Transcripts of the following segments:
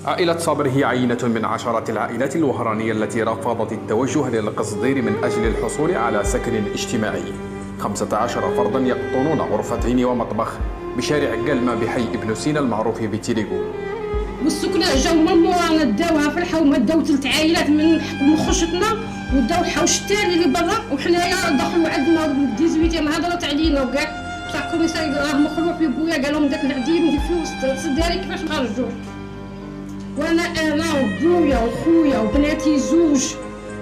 عائلة صابر هي عينة من عشرات العائلات الوهرانية التي رفضت التوجه للقصدير من أجل الحصول على سكن اجتماعي. 15 فردا يقطنون غرفتين ومطبخ بشارع قلمة بحي ابن سينا المعروف بتيريغو. والسكناء جاو من مورانا داوها في الحومه، داو 3 عائلات من خشتنا وداو الحوش التالي اللي برا، وحنايا دخلوا عندنا 18 هضرت علينا وكاع بتاع الكوميساري راه مخلوع في بويا، قال لهم داك العديم اللي في وسط الداري كيفاش نخرجوه. وانا وبويا وخويا وبناتي 2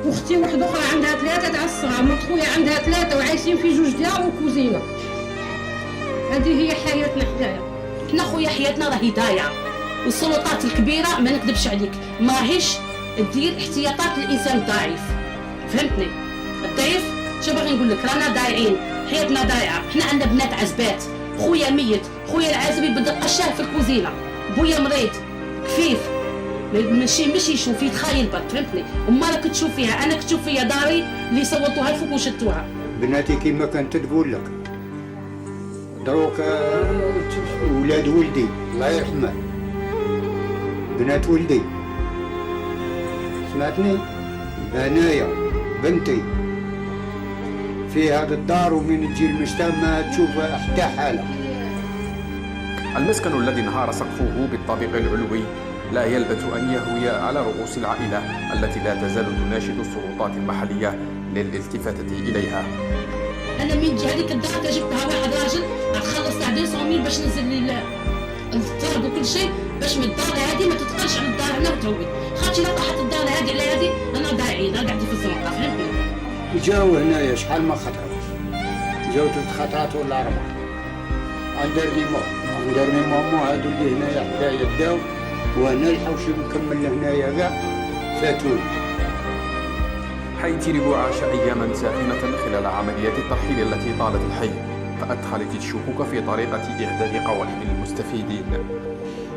واختي واحده اخرى عندها 3 تاع الصغار، مرت خويا عندها 3 وعايشين في 2 ديار وكوزينه. هذه هي حياتنا حنا خويا حياتنا راهي ضايعه، والسلطات الكبيره ما نكذبش عليك ما راهيش دير احتياطات للانسان الضعيف، فهمتني؟ الضعيف شو باغي نقول لك، رانا ضايعين، حياتنا ضايعه، حنا عندنا بنات عزبات، خويا ميت، خويا العازب يبدا قشاه في الكوزينه، بويا مريض كفيف ماشي يشوف يتخايل برك، فهمتني؟ وما راك تشوف فيها، انا كنت فيا داري اللي صوتوها الفوق وشدوها. بناتي كيما كانت تقول لك دروك ولاد ولدي الله يرحمه، بنات ولدي سمعتني، انايا بنتي في هذا الدار، ومن تجي المشتى ما تشوف حتى حاله. المسكن الذي انهار سقفه بالطابق العلوي لا يلبث أن يهوي على رؤوس العائلة التي لا تزال تناشد السلطات المحلية للالتفاتة إليها. أنا من جا هذيك الدار جبتها واحد راجل خلص تاع 200,000 باش ننزل لي التراب وكل شيء باش من الدار هذه ما تدخلش على الدار هنا وتعود، خاطر لا طاحت الدار هذه على هذه أنا ضايعين، أنا قاعدين في الزنقة، فهمتني؟ جاو هنايا شحال ما خطرات، جاو 3 خطرات ولا 4 عندرني مو هادو اللي هنايا حدايا داو، وانا الحوش مكمل هنايا كاع فاتوني. حي تيريغو عاش أياما ساخنة خلال عمليات الترحيل التي طالت الحي، فأدخلت الشكوك في طريقة إعداد قوائم المستفيدين.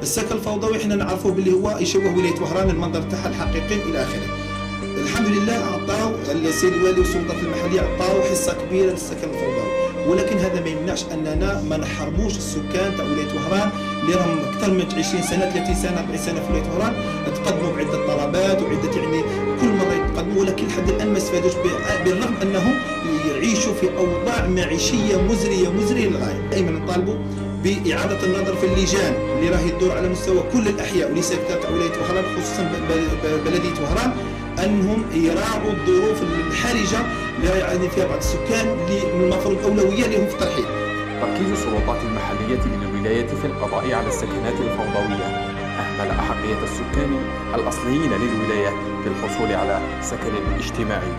السكن الفوضوي احنا نعرفوه باللي هو يشوه ولاية وهران المنظر تاعها الحقيقي إلى آخره. الحمد لله عطاو السيد الوالي والسلطات المحلية عطاو حصة كبيرة للسكن الفوضوي، ولكن هذا ما يمنعش اننا ما نحرموش السكان تاع ولايه وهران اللي راهم اكثر من 20 سنه 30 سنه 40 سنه في ولايه وهران تقدموا بعده طلبات وعده يعني كل مره يتقدموا، ولكن لحد الان ما استفادوش بالرغم انهم يعيشوا في اوضاع معيشيه مزريه للغايه. دائما نطالبوا باعاده النظر في اللجان اللي راهي تدور على مستوى كل الاحياء وليس تاع ولايه وهران، خصوصا بلديه وهران، انهم يراعوا الظروف الحرجه اللي يعني فيها بعض السكان اللي من المفروض اولويه لهم في الترحيل. تركيز السلطات المحلية للولاية في القضاء على السكنات الفوضوية أهمل أحقية السكان الأصليين للولاية في الحصول على سكن اجتماعي.